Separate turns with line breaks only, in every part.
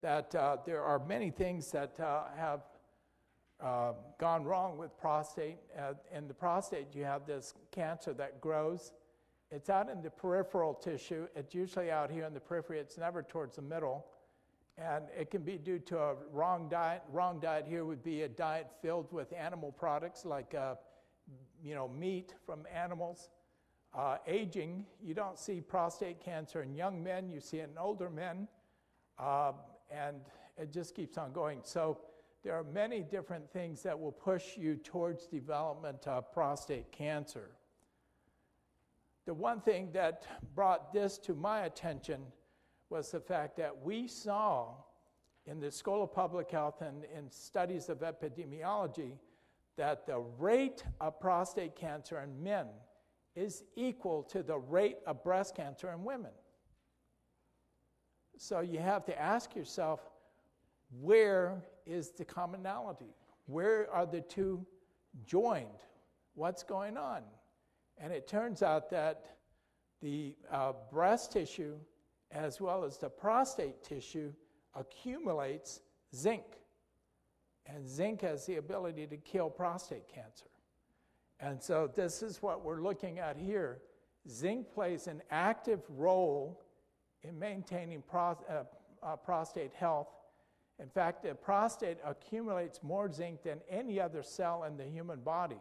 that there are many things that have gone wrong with prostate. In the prostate, you have this cancer that grows. It's out in the peripheral tissue. It's usually out here in the periphery. It's never towards the middle. And it can be due to a wrong diet. Wrong diet here would be a diet filled with animal products like meat from animals. Aging, you don't see prostate cancer in young men. You see it in older men. And it just keeps on going. So there are many different things that will push you towards development of prostate cancer. The one thing that brought this to my attention was the fact that we saw in the School of Public Health and in studies of epidemiology that the rate of prostate cancer in men is equal to the rate of breast cancer in women. So you have to ask yourself, where is the commonality? Where are the two joined? What's going on? And it turns out that the breast tissue as well as the prostate tissue accumulates zinc. And zinc has the ability to kill prostate cancer. And so this is what we're looking at here. Zinc plays an active role in maintaining prostate health. In fact, the prostate accumulates more zinc than any other cell in the human body.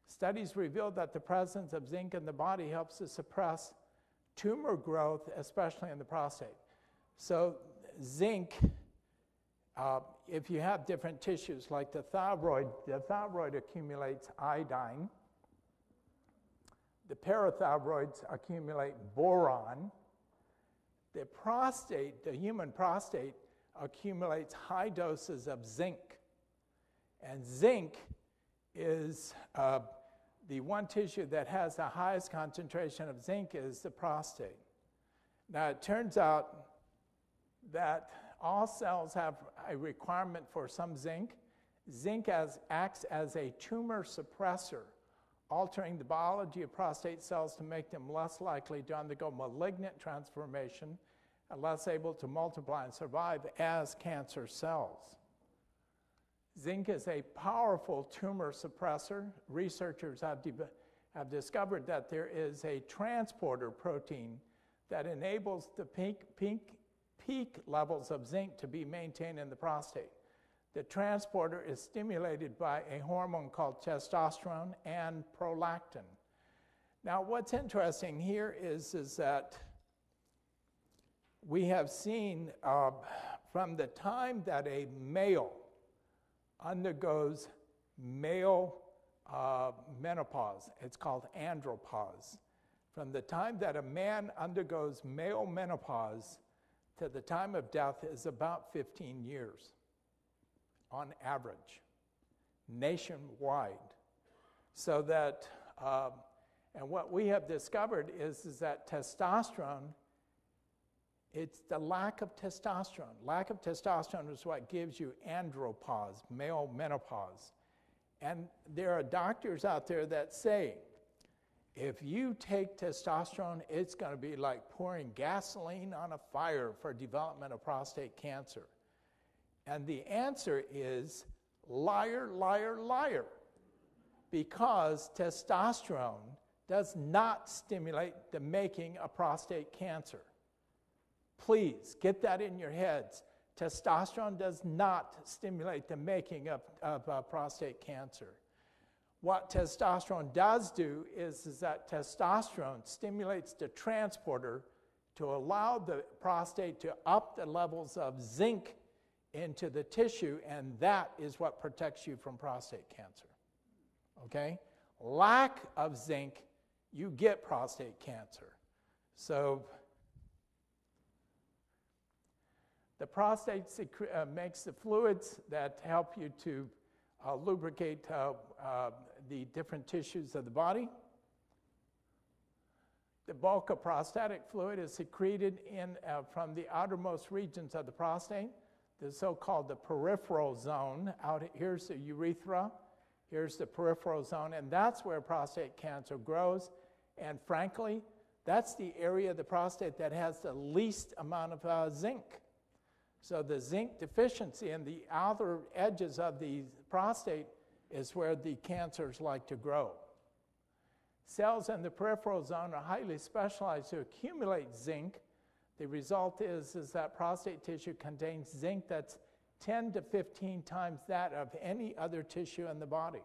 Studies reveal that the presence of zinc in the body helps to suppress tumor growth, especially in the prostate. So zinc, if you have different tissues like the thyroid accumulates iodine. The parathyroids accumulate boron. The prostate, the human prostate, accumulates high doses of zinc. And zinc is the one tissue that has the highest concentration of zinc is the prostate. Now it turns out that all cells have a requirement for some zinc. Zinc acts as a tumor suppressor, altering the biology of prostate cells to make them less likely to undergo malignant transformation and less able to multiply and survive as cancer cells. Zinc is a powerful tumor suppressor. Researchers have discovered that there is a transporter protein that enables the peak levels of zinc to be maintained in the prostate. The transporter is stimulated by a hormone called testosterone and prolactin. Now, what's interesting here is that we have seen from the time that a male undergoes male menopause, it's called andropause. From the time that a man undergoes male menopause to the time of death is about 15 years on average, nationwide. So that, and what we have discovered is that testosterone, it's the lack of testosterone. Lack of testosterone is what gives you andropause, male menopause. And there are doctors out there that say, if you take testosterone, it's going to be like pouring gasoline on a fire for development of prostate cancer. And the answer is liar, liar, liar. Because testosterone does not stimulate the making of prostate cancer. Please get that in your heads. Testosterone does not stimulate the making of prostate cancer. What testosterone does do is that testosterone stimulates the transporter to allow the prostate to up the levels of zinc into the tissue, and that is what protects you from prostate cancer. Okay? Lack of zinc, you get prostate cancer. So the prostate makes the fluids that help you to lubricate the different tissues of the body. The bulk of prostatic fluid is secreted from the outermost regions of the prostate, the so-called the peripheral zone. Here's the urethra, here's the peripheral zone, and that's where prostate cancer grows. And frankly, that's the area of the prostate that has the least amount of zinc. So the zinc deficiency in the outer edges of the prostate is where the cancers like to grow. Cells in the peripheral zone are highly specialized to accumulate zinc. The result is that prostate tissue contains zinc that's 10 to 15 times that of any other tissue in the body.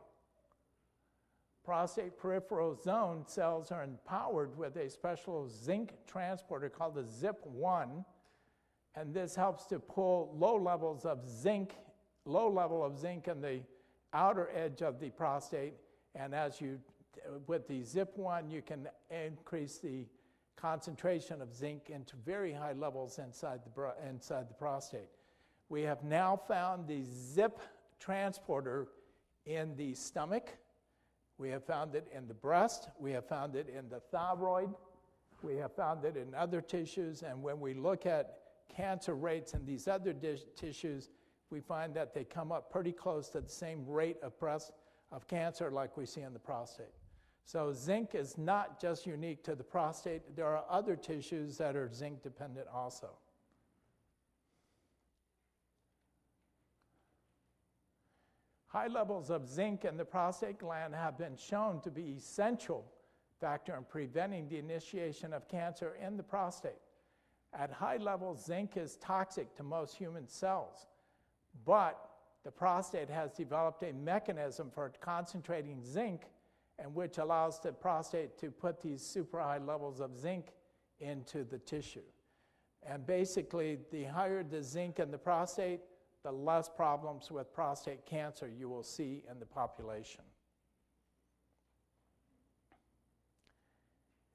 Prostate peripheral zone cells are empowered with a special zinc transporter called the ZIP1, and this helps to pull low level of zinc in the outer edge of the prostate, and with the ZIP1, you can increase the concentration of zinc into very high levels inside the prostate. We have now found the ZIP transporter in the stomach. We have found it in the breast. We have found it in the thyroid. We have found it in other tissues. And when we look at cancer rates in these other tissues, we find that they come up pretty close to the same rate of cancer like we see in the prostate. So zinc is not just unique to the prostate. There are other tissues that are zinc dependent also. High levels of zinc in the prostate gland have been shown to be essential factor in preventing the initiation of cancer in the prostate. At high levels, zinc is toxic to most human cells, but the prostate has developed a mechanism for concentrating zinc, and which allows the prostate to put these super high levels of zinc into the tissue. And basically, the higher the zinc in the prostate, the less problems with prostate cancer you will see in the population.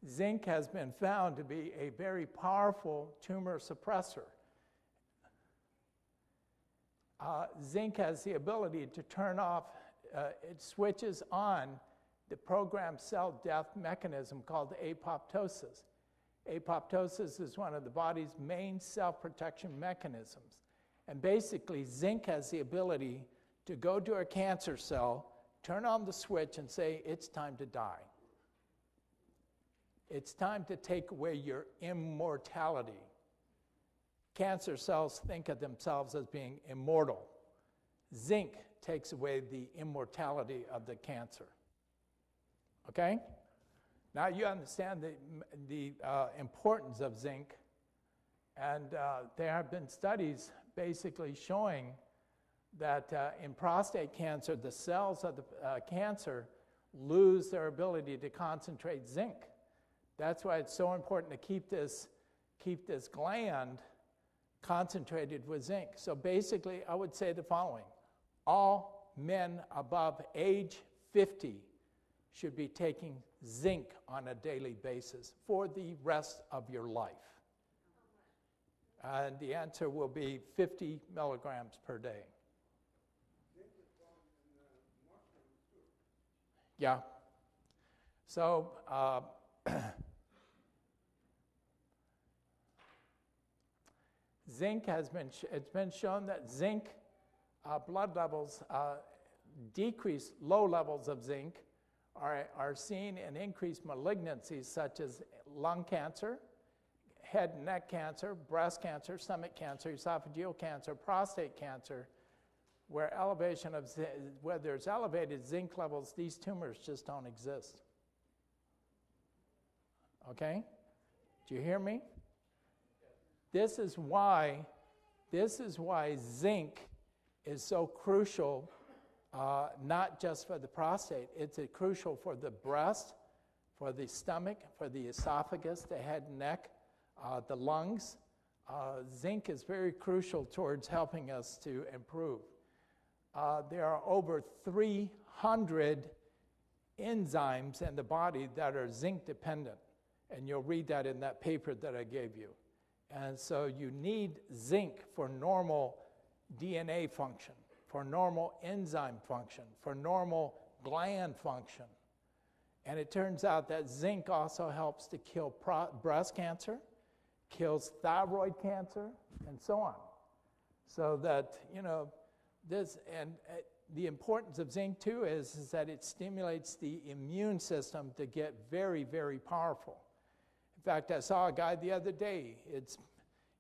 Zinc has been found to be a very powerful tumor suppressor. Zinc has the ability to turn off, it switches on the programmed cell death mechanism called apoptosis. Apoptosis is one of the body's main self-protection mechanisms. And basically, zinc has the ability to go to a cancer cell, turn on the switch, and say, it's time to die. It's time to take away your immortality. Cancer cells think of themselves as being immortal. Zinc takes away the immortality of the cancer. Okay? Now you understand the importance of zinc, and there have been studies basically showing that in prostate cancer, the cells of the cancer lose their ability to concentrate zinc. That's why it's so important to keep this gland concentrated with zinc. So basically, I would say the following. All men above age 50 should be taking zinc on a daily basis for the rest of your life. And the answer will be 50 milligrams per day. Yeah. So zinc it's been shown that zinc blood levels decrease, low levels of zinc are seen in increased malignancies such as lung cancer, head and neck cancer, breast cancer, stomach cancer, esophageal cancer, prostate cancer, where there's elevated zinc levels, these tumors just don't exist. Okay? Do you hear me? This is why zinc is so crucial, not just for the prostate. It's crucial for the breast, for the stomach, for the esophagus, the head and neck, the lungs. Zinc is very crucial towards helping us to improve. There are over 300 enzymes in the body that are zinc dependent, and you'll read that in that paper that I gave you. And so you need zinc for normal DNA function, for normal enzyme function, for normal gland function. And it turns out that zinc also helps to kill breast cancer, kills thyroid cancer, and so on. So that, the importance of zinc too is that it stimulates the immune system to get very, very powerful. In fact, I saw a guy the other day.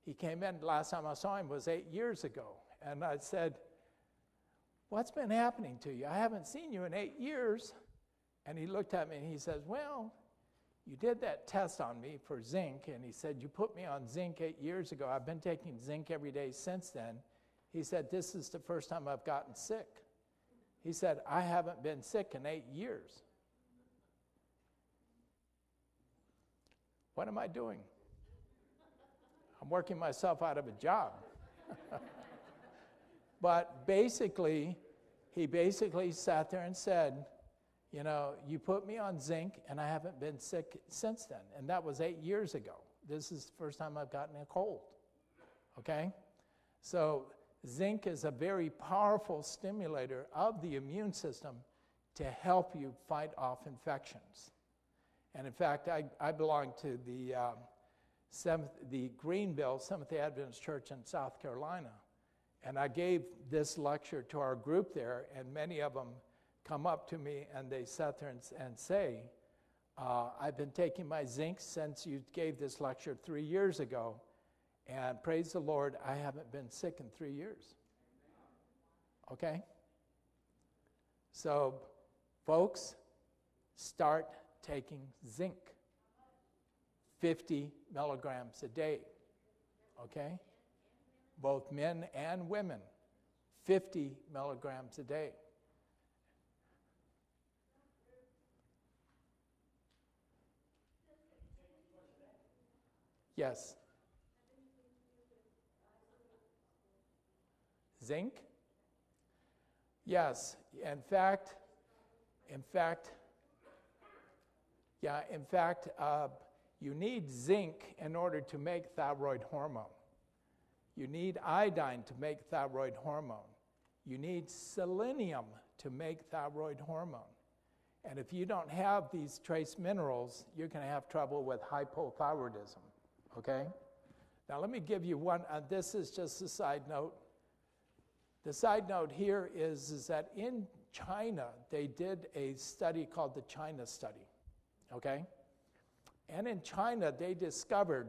He came in, last time I saw him was 8 years ago. And I said, what's been happening to you? I haven't seen you in 8 years. And he looked at me and he says, well, you did that test on me for zinc. And he said, you put me on zinc 8 years ago. I've been taking zinc every day since then. He said, this is the first time I've gotten sick. He said, I haven't been sick in 8 years. What am I doing? I'm working myself out of a job. But basically, he basically sat there and said, you know, you put me on zinc and I haven't been sick since then. And that was 8 years ago. This is the first time I've gotten a cold. Okay? So zinc is a very powerful stimulator of the immune system to help you fight off infections. And in fact, I belong to the Greenville Seventh-day Adventist Church in South Carolina. And I gave this lecture to our group there, and many of them come up to me and they sit there and say, I've been taking my zinc since you gave this lecture 3 years ago, and praise the Lord, I haven't been sick in 3 years. Okay? So, folks, start taking zinc. 50 milligrams a day. Okay? Both men and women. 50 milligrams a day. Yes. Zinc? Yes. In fact, you need zinc in order to make thyroid hormone. You need iodine to make thyroid hormone. You need selenium to make thyroid hormone. And if you don't have these trace minerals, you're going to have trouble with hypothyroidism. Okay? Now let me give you one, this is just a side note. The side note here is that in China, they did a study called the China study. Okay? And in China, they discovered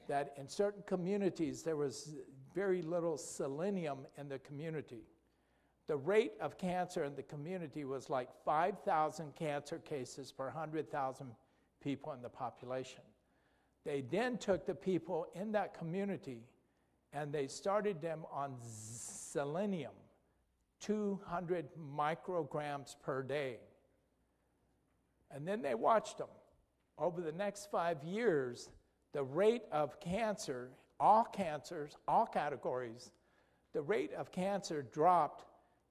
that in certain communities, there was very little selenium in the community. The rate of cancer in the community was like 5,000 cancer cases per 100,000 people in the population. They then took the people in that community and they started them on selenium, 200 micrograms per day. And then they watched them. Over the next 5 years, the rate of cancer, all cancers, all categories, the rate of cancer dropped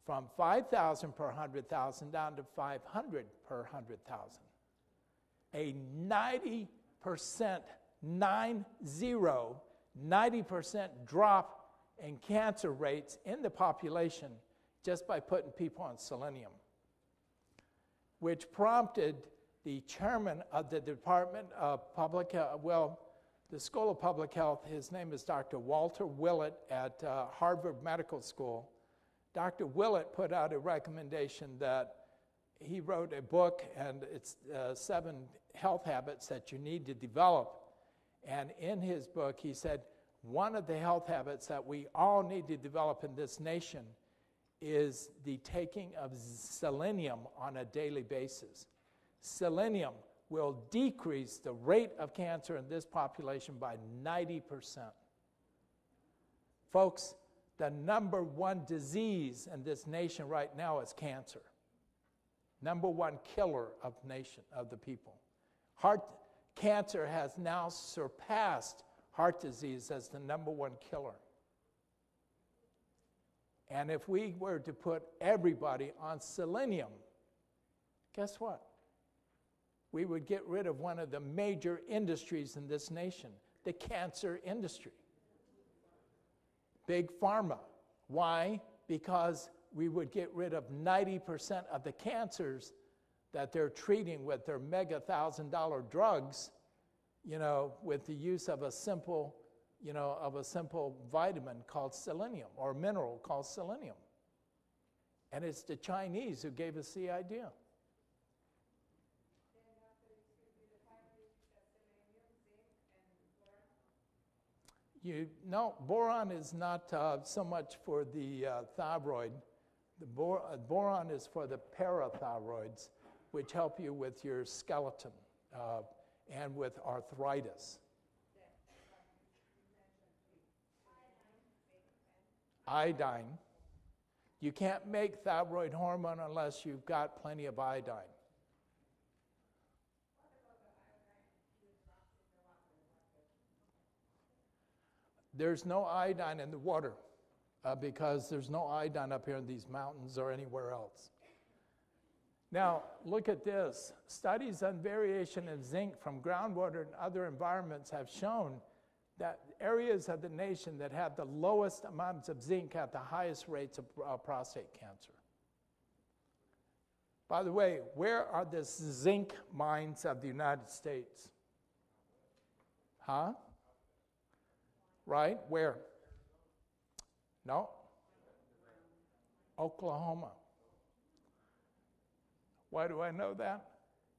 from 5,000 per 100,000 down to 500 per 100,000. A 90%, 90% drop in cancer rates in the population just by putting people on selenium, which prompted the chairman of the Department of Public Health, the School of Public Health, his name is Dr. Walter Willett at Harvard Medical School. Dr. Willett put out a recommendation that he wrote a book, and it's 7 health habits that you need to develop. And in his book, he said, one of the health habits that we all need to develop in this nation is the taking of selenium on a daily basis. Selenium will decrease the rate of cancer in this population by 90%. Folks, the number one disease in this nation right now is cancer. Number one killer of the people. Cancer has now surpassed heart disease as the number one killer. And if we were to put everybody on selenium, guess what? We would get rid of one of the major industries in this nation, the cancer industry. Big pharma. Why? Because we would get rid of 90% of the cancers that they're treating with their mega $1,000 drugs, with the use of a simple vitamin called selenium, or mineral called selenium. And it's the Chinese who gave us the idea. No, boron is not so much for the thyroid. The boron is for the parathyroids, which help you with your skeleton and with arthritis. Iodine. You can't make thyroid hormone unless you've got plenty of iodine. There's no iodine in the water because there's no iodine up here in these mountains or anywhere else. Now, look at this. Studies on variation in zinc from groundwater and other environments have shown that areas of the nation that have the lowest amounts of zinc have the highest rates of prostate cancer. By the way, where are the zinc mines of the United States? Huh? Right? Where? No. Oklahoma. Why do I know that?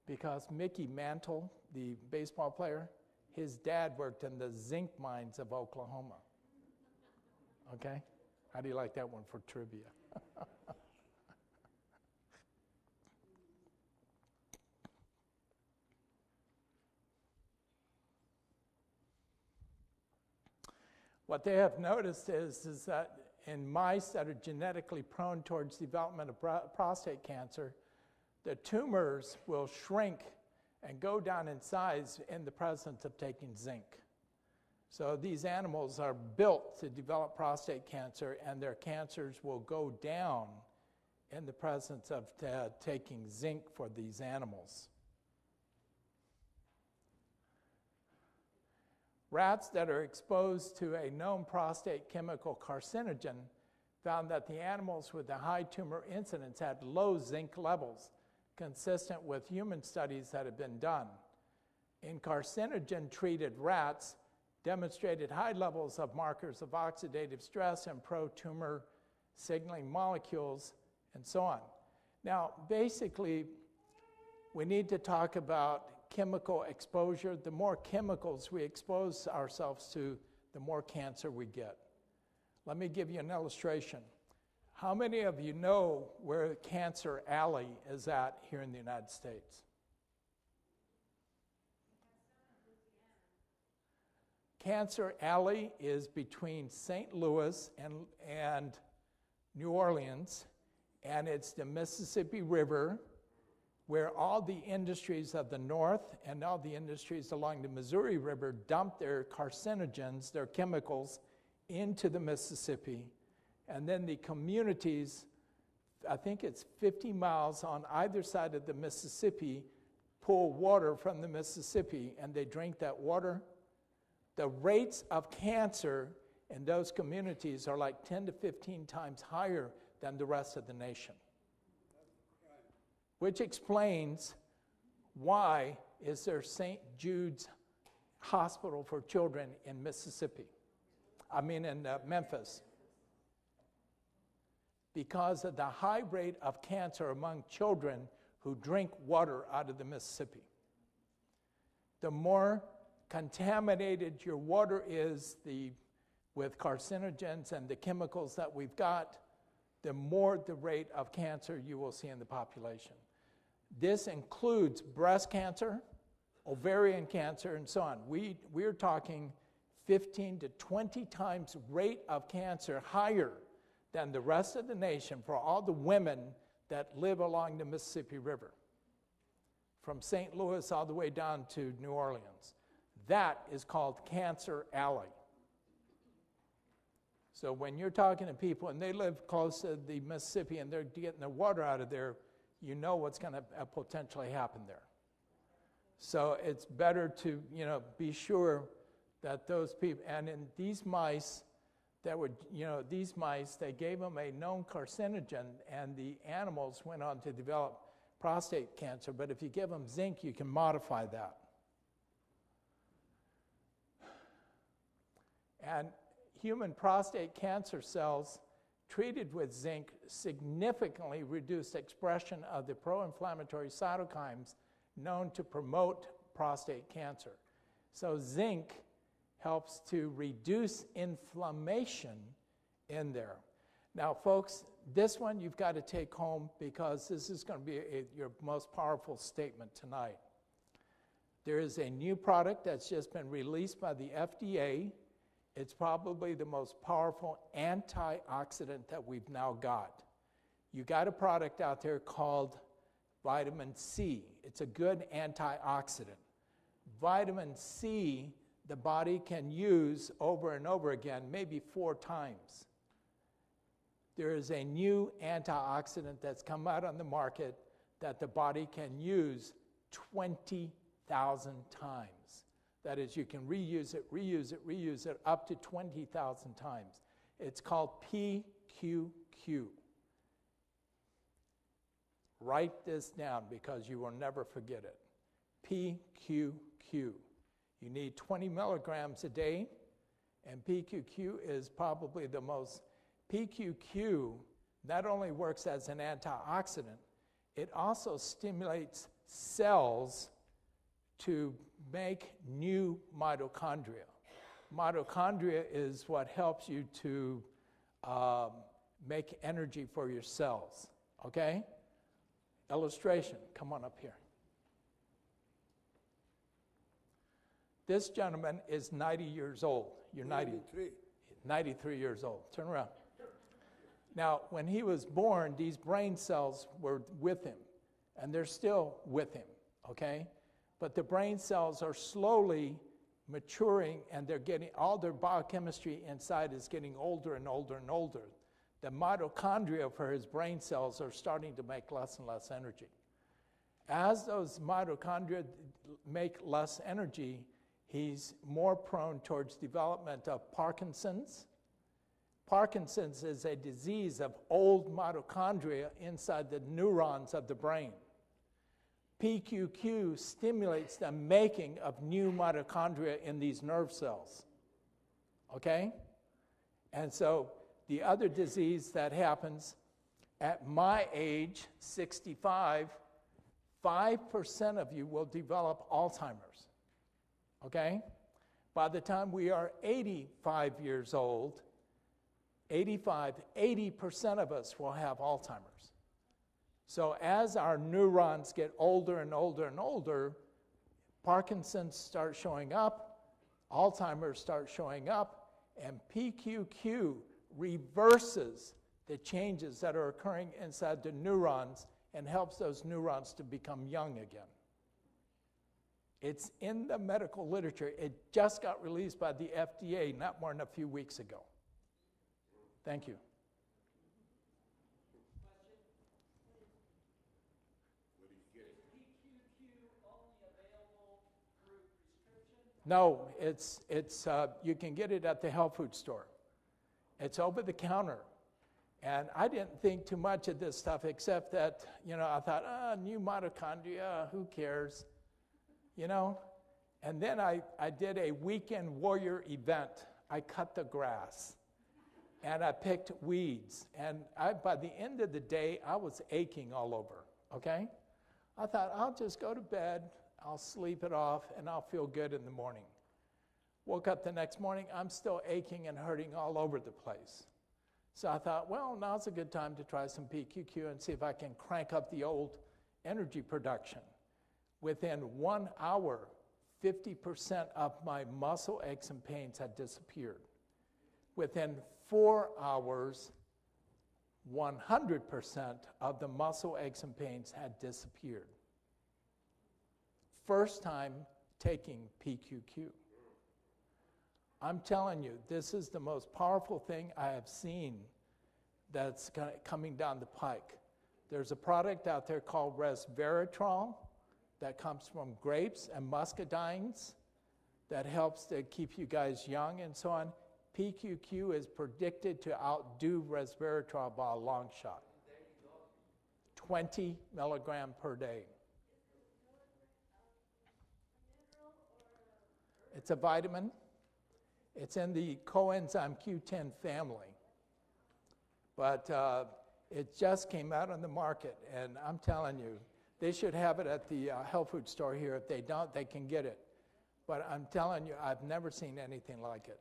Because Mickey Mantle, the baseball player, his dad worked in the zinc mines of Oklahoma. Okay? How do you like that one for trivia? What they have noticed is that in mice that are genetically prone towards development of prostate cancer, the tumors will shrink and go down in size in the presence of taking zinc. So these animals are built to develop prostate cancer, and their cancers will go down in the presence of taking zinc for these animals. Rats that are exposed to a known prostate chemical carcinogen found that the animals with the high tumor incidence had low zinc levels, consistent with human studies that have been done. In carcinogen-treated rats, demonstrated high levels of markers of oxidative stress and pro-tumor signaling molecules, and so on. Now, basically, we need to talk about chemical exposure. The more chemicals we expose ourselves to, the more cancer we get. Let me give you an illustration. How many of you know where Cancer Alley is at here in the United States? Cancer Alley is between St. Louis and New Orleans, and it's the Mississippi River, where all the industries of the north and all the industries along the Missouri River dump their carcinogens, their chemicals, into the Mississippi. And then the communities, I think it's 50 miles on either side of the Mississippi, pull water from the Mississippi, and they drink that water. The rates of cancer in those communities are like 10 to 15 times higher than the rest of the nation. Which explains why is there St. Jude's Hospital for Children in Mississippi? In Memphis. Because of the high rate of cancer among children who drink water out of the Mississippi. The more contaminated your water is with carcinogens and the chemicals that we've got, the more the rate of cancer you will see in the population. This includes breast cancer, ovarian cancer, and so on. We're talking 15 to 20 times rate of cancer higher than the rest of the nation for all the women that live along the Mississippi River, from St. Louis all the way down to New Orleans. That is called Cancer Alley. So when you're talking to people and they live close to the Mississippi and they're getting the water out of there, you know what's going to potentially happen there. So it's better to, be sure that those people, and in these mice that were, these mice, they gave them a known carcinogen and the animals went on to develop prostate cancer. But if you give them zinc, you can modify that. And human prostate cancer cells treated with zinc significantly reduced expression of the pro-inflammatory cytokines known to promote prostate cancer. So zinc helps to reduce inflammation in there. Now, folks, this one you've got to take home because this is going to be your most powerful statement tonight. There is a new product that's just been released by the FDA. It's probably the most powerful antioxidant that we've now got. You got a product out there called vitamin C. It's a good antioxidant. Vitamin C, the body can use over and over again, maybe 4 times. There is a new antioxidant that's come out on the market that the body can use 20,000 times. That is, you can reuse it up to 20,000 times. It's called PQQ. Write this down because you will never forget it. PQQ. You need 20 milligrams a day, and PQQ is probably the most. PQQ not only works as an antioxidant, it also stimulates cells to make new mitochondria. Mitochondria is what helps you to make energy for your cells, okay? Illustration, come on up here. This gentleman is 90 years old. You're 93 years old. Turn around. Now, when he was born, these brain cells were with him, and they're still with him, okay? But the brain cells are slowly maturing, and they're getting, all their biochemistry inside is getting older and older and older. The mitochondria for his brain cells are starting to make less and less energy. As those mitochondria make less energy, he's more prone towards development of Parkinson's. Parkinson's is a disease of old mitochondria inside the neurons of the brain. PQQ stimulates the making of new mitochondria in these nerve cells. Okay? And so the other disease that happens at my age, 65, 5% of you will develop Alzheimer's. Okay? By the time we are 85 years old, 80% of us will have Alzheimer's. So as our neurons get older and older and older, Parkinson's starts showing up, Alzheimer's starts showing up, and PQQ reverses the changes that are occurring inside the neurons and helps those neurons to become young again. It's in the medical literature. It just got released by the FDA not more than a few weeks ago. Thank you. No, it's you can get it at the health food store. It's over the counter. And I didn't think too much of this stuff except that, I thought, new mitochondria, who cares? And then I did a weekend warrior event. I cut the grass. And I picked weeds. And by the end of the day, I was aching all over, okay? I thought, I'll just go to bed, I'll sleep it off, and I'll feel good in the morning. Woke up the next morning, I'm still aching and hurting all over the place. So I thought, well, now's a good time to try some PQQ and see if I can crank up the old energy production. Within 1 hour, 50% of my muscle aches and pains had disappeared. Within 4 hours, 100% of the muscle aches and pains had disappeared. First time taking PQQ. I'm telling you, this is the most powerful thing I have seen that's coming down the pike. There's a product out there called resveratrol that comes from grapes and muscadines that helps to keep you guys young and so on. PQQ is predicted to outdo resveratrol by a long shot. 20 milligram per day. It's a vitamin. It's in the coenzyme Q10 family. But it just came out on the market, and I'm telling you, they should have it at the health food store here. If they don't, they can get it. But I'm telling you, I've never seen anything like it.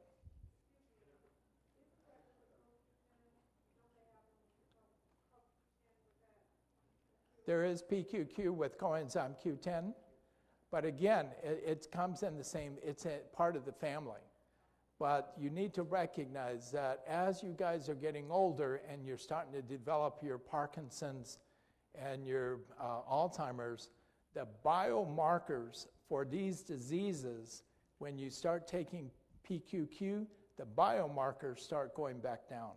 There is PQQ with coenzyme Q10, but again, it comes in the same, it's a part of the family. But you need to recognize that as you guys are getting older and you're starting to develop your Parkinson's and your Alzheimer's, the biomarkers for these diseases, when you start taking PQQ, the biomarkers start going back down,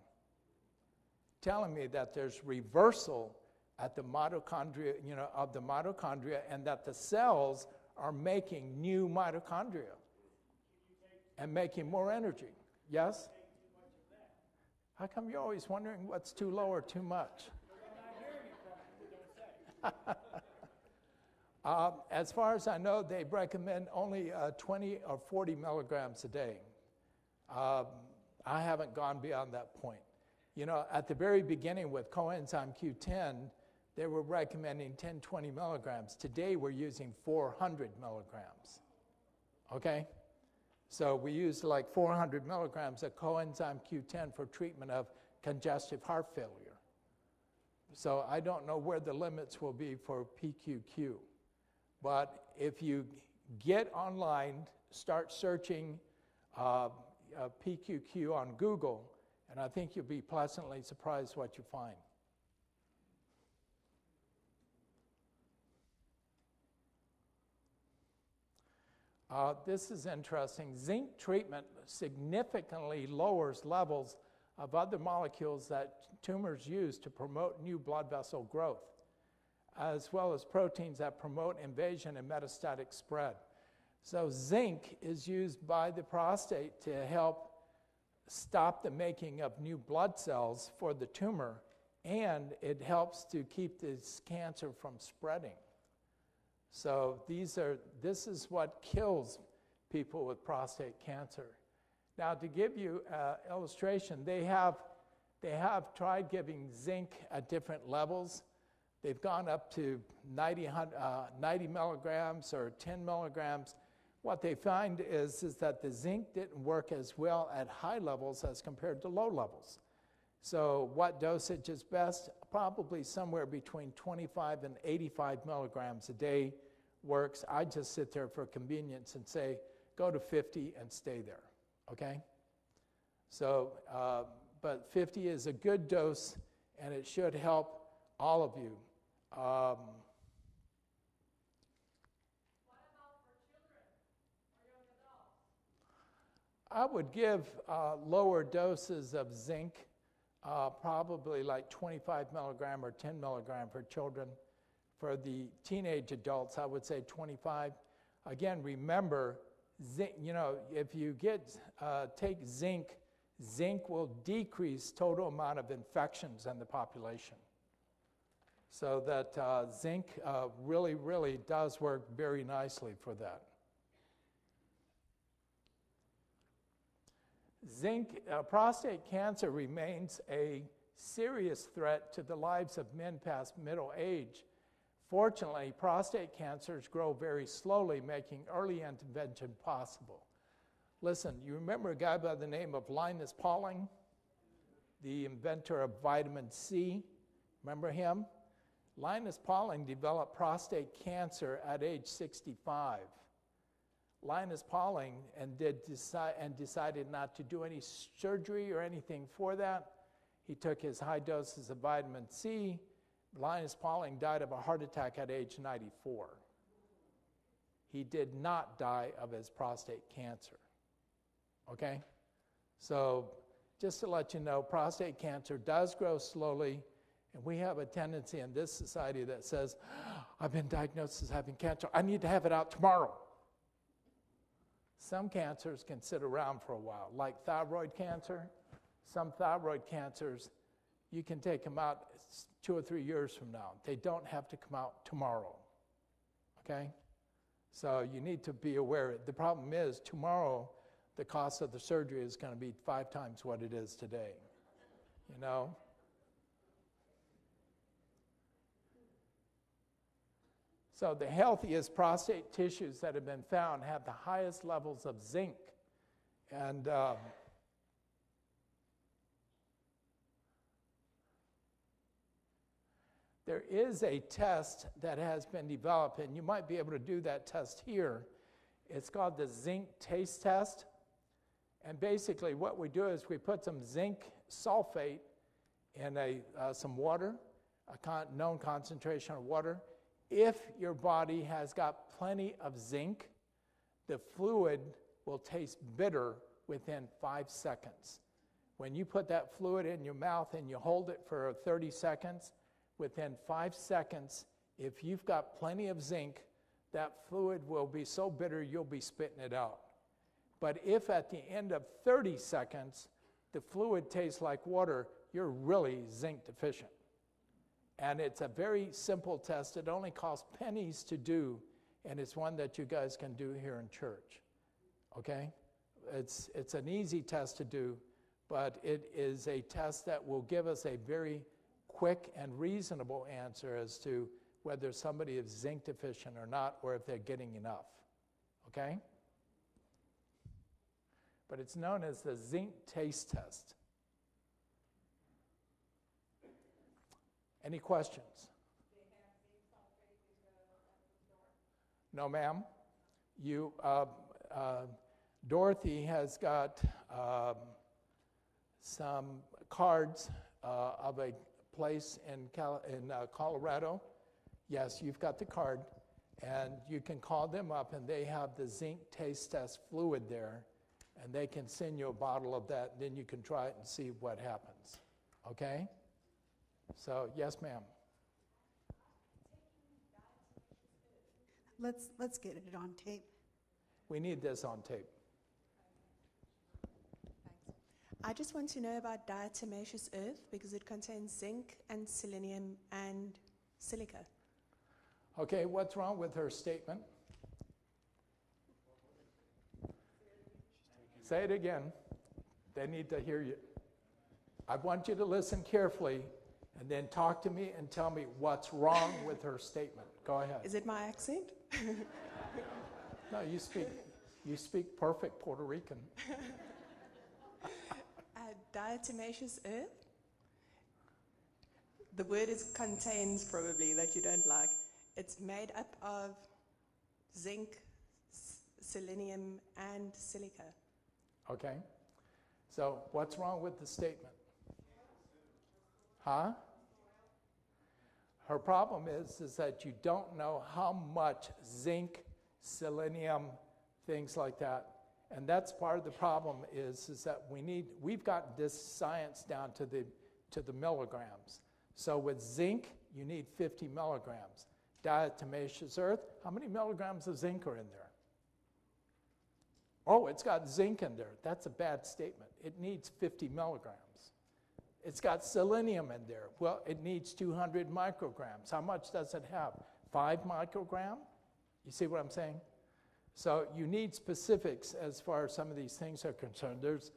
telling me that there's reversal at the mitochondria, of the mitochondria, and that the cells are making new mitochondria and making more energy. Yes? How come you're always wondering what's too low or too much? As far as I know, they recommend only 20 or 40 milligrams a day. I haven't gone beyond that point. At the very beginning with coenzyme Q10, they were recommending 10, 20 milligrams. Today, we're using 400 milligrams, okay? So we used like 400 milligrams of coenzyme Q10 for treatment of congestive heart failure. So I don't know where the limits will be for PQQ. But if you get online, start searching PQQ on Google, and I think you'll be pleasantly surprised what you find. This is interesting. Zinc treatment significantly lowers levels of other molecules that tumors use to promote new blood vessel growth, as well as proteins that promote invasion and metastatic spread. So zinc is used by the prostate to help stop the making of new blood cells for the tumor, and it helps to keep this cancer from spreading. So this is what kills people with prostate cancer. Now, to give you an illustration, they have tried giving zinc at different levels. They've gone up to 90 milligrams or 10 milligrams. What they find is that the zinc didn't work as well at high levels as compared to low levels. So what dosage is best? Probably somewhere between 25 and 85 milligrams a day works. I just sit there for convenience and say, go to 50 and stay there, okay? So, but 50 is a good dose, and it should help all of you.
What about for children or young adults?
I would give lower doses of zinc, probably like 25 milligram or 10 milligram for children. For the teenage adults, I would say 25. Again, remember, zinc, if you take zinc, zinc will decrease total amount of infections in the population. So that zinc really, really does work very nicely for that. Zinc, prostate cancer remains a serious threat to the lives of men past middle age. Fortunately, prostate cancers grow very slowly, making early intervention possible. Listen, you remember a guy by the name of Linus Pauling, the inventor of vitamin C? Remember him? Linus Pauling developed prostate cancer at age 65. Linus Pauling decided not to do any surgery or anything for that. He took his high doses of vitamin C. Linus Pauling died of a heart attack at age 94. He did not die of his prostate cancer. Okay? So just to let you know, prostate cancer does grow slowly, and we have a tendency in this society that says, I've been diagnosed as having cancer. I need to have it out tomorrow. Some cancers can sit around for a while, like thyroid cancer. Some thyroid cancers, you can take them out 2 or 3 years from now. They don't have to come out tomorrow, okay? So you need to be aware. The problem is tomorrow, the cost of the surgery is going to be 5 times what it is today, you know? So the healthiest prostate tissues that have been found have the highest levels of zinc. And there is a test that has been developed, and you might be able to do that test here. It's called the zinc taste test. And basically what we do is we put some zinc sulfate in some water, a known concentration of water. If your body has got plenty of zinc, the fluid will taste bitter within 5 seconds. When you put that fluid in your mouth and you hold it for 30 seconds, within 5 seconds, if you've got plenty of zinc, that fluid will be so bitter you'll be spitting it out. But if at the end of 30 seconds, the fluid tastes like water, you're really zinc deficient. And it's a very simple test. It only costs pennies to do, and it's one that you guys can do here in church, okay? It's an easy test to do, but it is a test that will give us a very quick and reasonable answer as to whether somebody is zinc deficient or not, or if they're getting enough, okay? But it's known as the zinc taste test. Any questions? No, ma'am. You, Dorothy has got some cards of a place in Colorado. Yes, you've got the card, and you can call them up, and they have the zinc taste test fluid there, and they can send you a bottle of that, and then you can try it and see what happens. Okay? So, yes, ma'am.
Let's get it on tape.
We need this on tape.
Thanks. I just want to know about diatomaceous earth because it contains zinc and selenium and silica.
Okay, what's wrong with her statement? Say it again. They need to hear you. I want you to listen carefully and then talk to me and tell me what's wrong with her statement. Go ahead.
Is it my accent?
No, you speak perfect Puerto Rican.
Diatomaceous earth. The word is contains probably that you don't like. It's made up of zinc, selenium, and silica.
Okay. So what's wrong with the statement? Huh? Her problem is that you don't know how much zinc, selenium, things like that. And that's part of the problem is that we've got this science down to the milligrams. So with zinc, you need 50 milligrams. Diatomaceous earth, how many milligrams of zinc are in there? Oh, it's got zinc in there. That's a bad statement. It needs 50 milligrams. It's got selenium in there. Well, it needs 200 micrograms. How much does it have? 5 microgram? You see what I'm saying? So you need specifics as far as some of these things are concerned. There's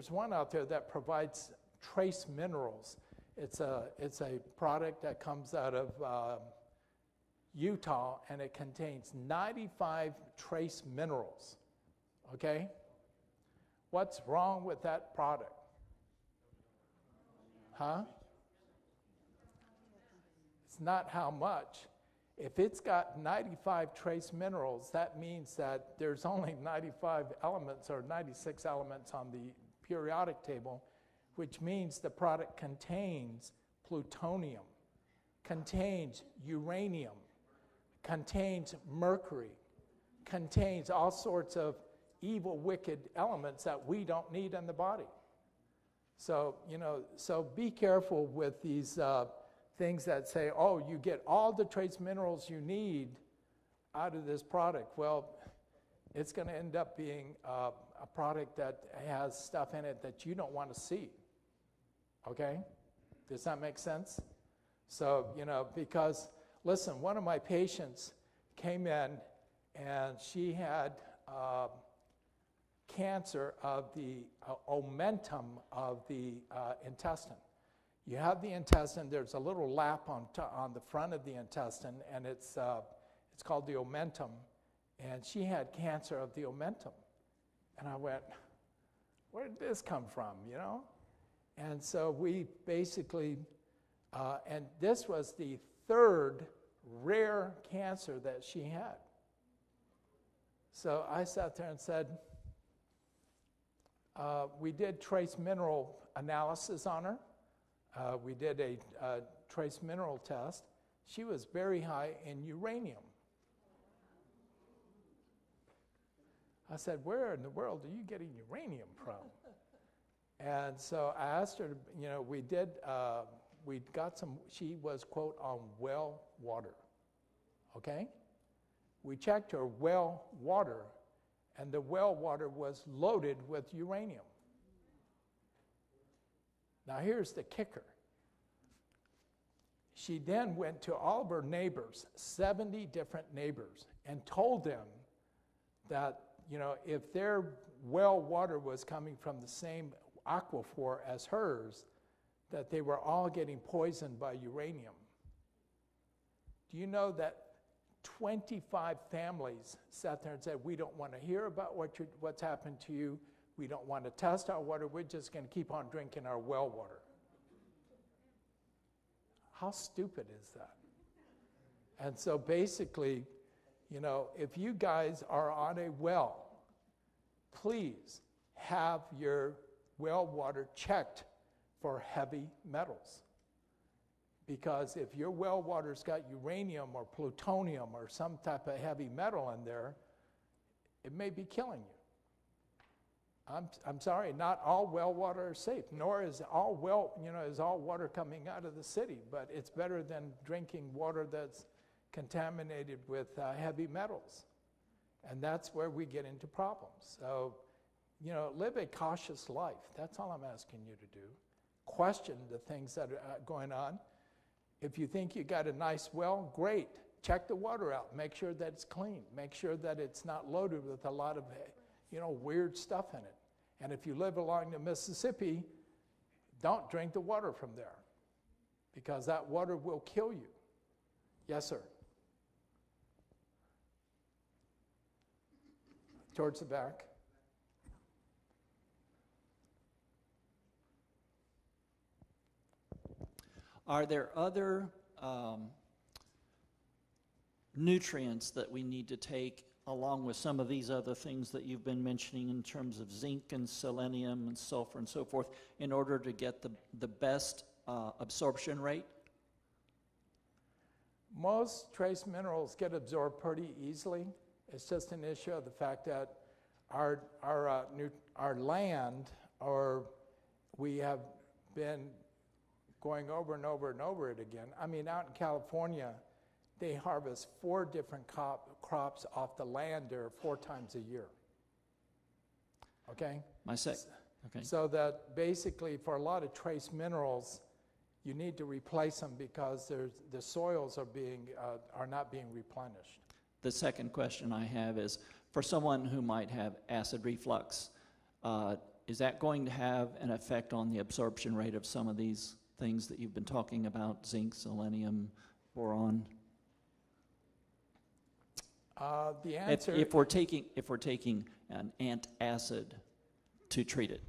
one out there that provides trace minerals. It's a product that comes out of Utah, and it contains 95 trace minerals. Okay? What's wrong with that product? Huh? It's not how much. If it's got 95 trace minerals, that means that there's only 95 elements or 96 elements on the periodic table, which means the product contains plutonium, contains uranium, contains mercury, contains all sorts of evil, wicked elements that we don't need in the body. So, so be careful with these things that say, oh, you get all the trace minerals you need out of this product. Well, it's going to end up being a product that has stuff in it that you don't want to see. Okay? Does that make sense? So, because, listen, one of my patients came in and she had cancer of the omentum of the intestine. You have the intestine, there's a little lap on the front of the intestine, and it's It's called the omentum, and she had cancer of the omentum. And I went, where did this come from, you know? And so we basically, and this was the third rare cancer that she had. So I sat there and said, we did trace mineral analysis on her. We did a trace mineral test. She was very high in uranium. I said, where in the world are you getting uranium from? And so I asked her, you know, we got some, she was, quote, on well water, okay? We checked her well water, and the well water was loaded with uranium. Now here's the kicker. She then went to all of her neighbors, 70 different neighbors, and told them that, you know, if their well water was coming from the same aquifer as hers, that they were all getting poisoned by uranium. Do you know that 25 families sat there and said, we don't want to hear about what's happened to you. We don't want to test our water. We're just going to keep on drinking our well water. How stupid is that? And so basically, you know, if you guys are on a well, please have your well water checked for heavy metals. Because if your well water's got uranium or plutonium or some type of heavy metal in there, it may be killing you. I'm sorry, not all well water is safe, nor is all water coming out of the city, but it's better than drinking water that's contaminated with heavy metals. And that's where we get into problems. So, you know, live a cautious life. That's all I'm asking you to do. Question the things that are going on. If you think you got a nice well, great. Check the water out. Make sure that it's clean. Make sure that it's not loaded with a lot of, you know, weird stuff in it. And if you live along the Mississippi, don't drink the water from there, because that water will kill you. Yes, sir. Towards the back.
Are there other nutrients that we need to take along with some of these other things that you've been mentioning in terms of zinc and selenium and sulfur and so forth in order to get the best absorption rate?
Most trace minerals get absorbed pretty easily. It's just an issue of the fact that our land, or we have been going over and over and over it again. I mean, out in California, they harvest 4 different crops off the land there 4 times a year. Okay?
Okay.
So that basically for a lot of trace minerals, you need to replace them because the soils are not being replenished.
The second question I have is, for someone who might have acid reflux, is that going to have an effect on the absorption rate of some of these things that you've been talking about, zinc, selenium, boron?
The answer,
if we're taking an antacid to treat it.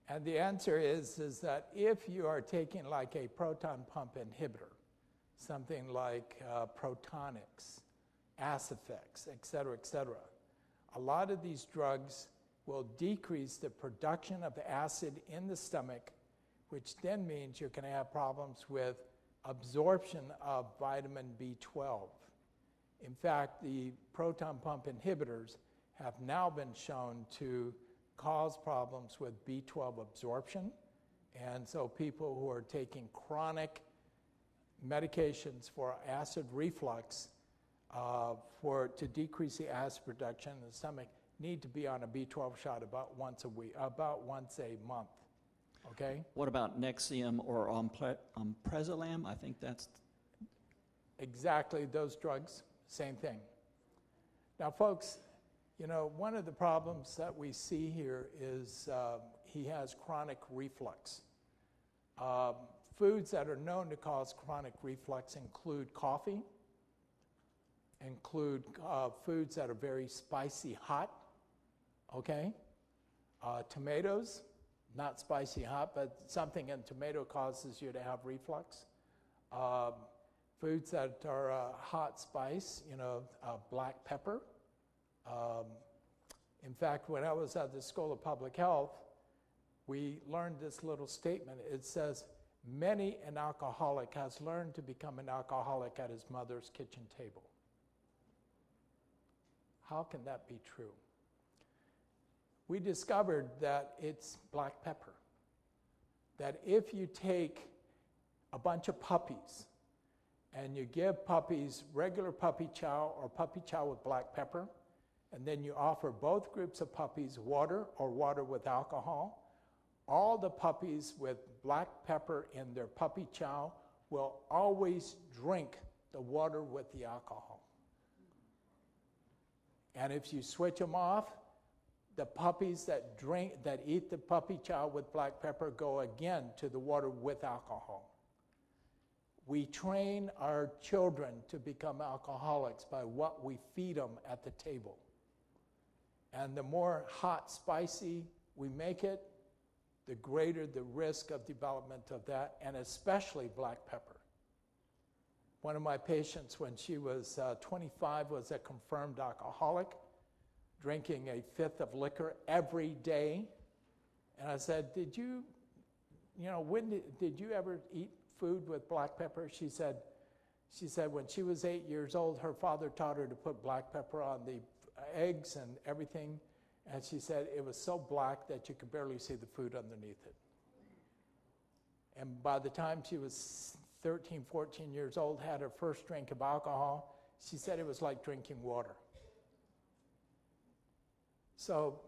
And the answer is that if you are taking like a proton pump inhibitor, something like Protonix, Acifex, et cetera, a lot of these drugs will decrease the production of acid in the stomach, which then means you're going to have problems with absorption of vitamin B12. In fact, the proton pump inhibitors have now been shown to cause problems with B12 absorption. And so people who are taking chronic medications for acid reflux to decrease the acid production in the stomach need to be on a B12 shot about once a month. Okay?
What about Nexium or Omprezolam? I think that's...
Exactly, those drugs, same thing. Now, folks, you know, one of the problems that we see here is he has chronic reflux. Foods that are known to cause chronic reflux include coffee, include foods that are very spicy hot, okay? Tomatoes, not spicy hot, but something in tomato causes you to have reflux. Foods that are hot spice, black pepper. In fact, when I was at the School of Public Health, we learned this little statement. It says, many an alcoholic has learned to become an alcoholic at his mother's kitchen table. How can that be true? We discovered that it's black pepper. That if you take a bunch of puppies and you give puppies regular puppy chow or puppy chow with black pepper, and then you offer both groups of puppies water or water with alcohol, all the puppies with black pepper in their puppy chow will always drink the water with the alcohol. And if you switch them off, the puppies that eat the puppy chow with black pepper go again to the water with alcohol. We train our children to become alcoholics by what we feed them at the table. And the more hot, spicy we make it, the greater the risk of development of that, and especially black pepper. One of my patients, when she was 25, was a confirmed alcoholic, drinking a fifth of liquor every day. And I said, did you ever eat food with black pepper? She said when she was 8 years old, her father taught her to put black pepper on the eggs and everything. And she said it was so black that you could barely see the food underneath it. And by the time she was 13, 14 years old, had her first drink of alcohol, she said it was like drinking water. So,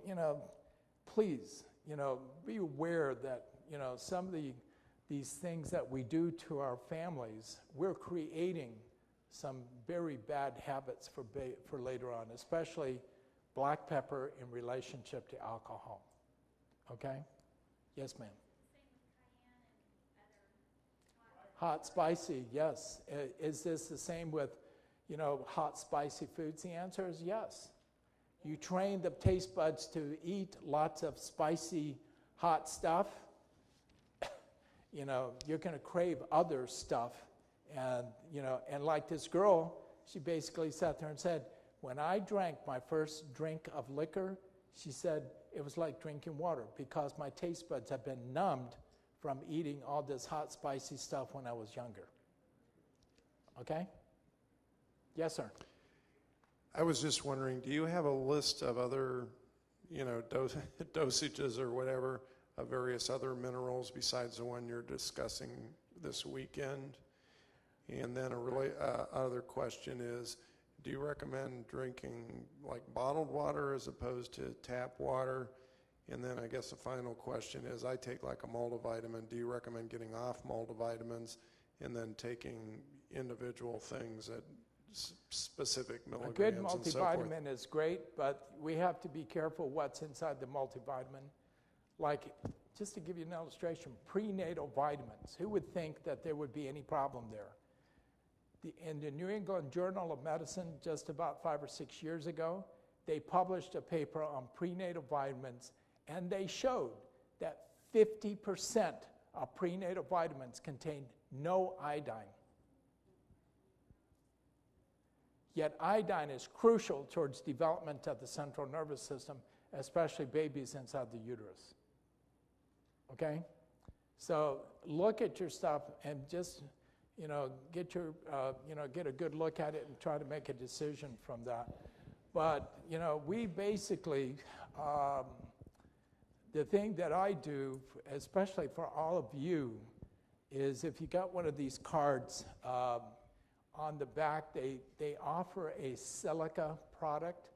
please, be aware that, some of these things that we do to our families, we're creating some very bad habits for later on, especially black pepper in relationship to alcohol. Okay? Yes, ma'am. Hot, spicy, yes. Is this the same with, hot, spicy foods? The answer is yes. You train the taste buds to eat lots of spicy, hot stuff, you're going to crave other stuff. And, and like this girl, she basically sat there and said, when I drank my first drink of liquor, she said it was like drinking water because my taste buds have been numbed from eating all this hot, spicy stuff when I was younger. Okay? Yes, sir.
I was just wondering, do you have a list of other, dosages or whatever of various other minerals besides the one you're discussing this weekend? And then other question is, do you recommend drinking like bottled water as opposed to tap water? And then I guess the final question is, I take like a multivitamin. Do you recommend getting off multivitamins and then taking individual things at specific milligrams?
A good
and so forth?
multivitamin is great, but we have to be careful what's inside the multivitamin. Like, just to give you an illustration, prenatal vitamins. Who would think that there would be any problem there? In the New England Journal of Medicine, just about 5 or 6 years ago, they published a paper on prenatal vitamins, and they showed that 50% of prenatal vitamins contained no iodine. Yet iodine is crucial towards development of the central nervous system, especially babies inside the uterus. Okay? So look at your stuff and just get a good look at it and try to make a decision from that. But, we basically, the thing that I do, especially for all of you, is if you got one of these cards, on the back, they offer a silica product.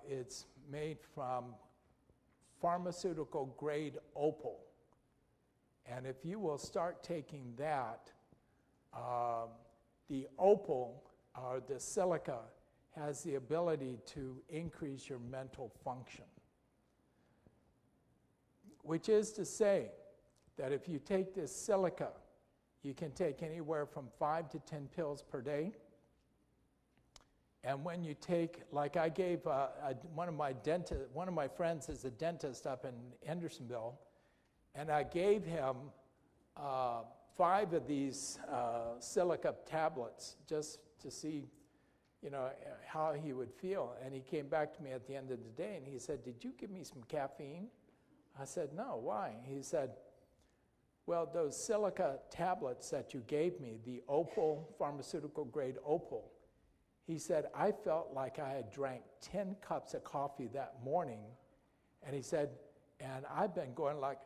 It's made from pharmaceutical grade opal. And if you will start taking that, the opal, or the silica, has the ability to increase your mental function. Which is to say that if you take this silica, you can take anywhere from 5 to 10 pills per day. And when you take, like I gave one of my friends is a dentist up in Hendersonville, and I gave him 5 of these silica tablets just to see, how he would feel. And he came back to me at the end of the day and he said, "Did you give me some caffeine?" I said, "No, why?" He said, "Well, those silica tablets that you gave me, the Opal, pharmaceutical grade Opal," he said, "I felt like I had drank 10 cups of coffee that morning." And he said, "And I've been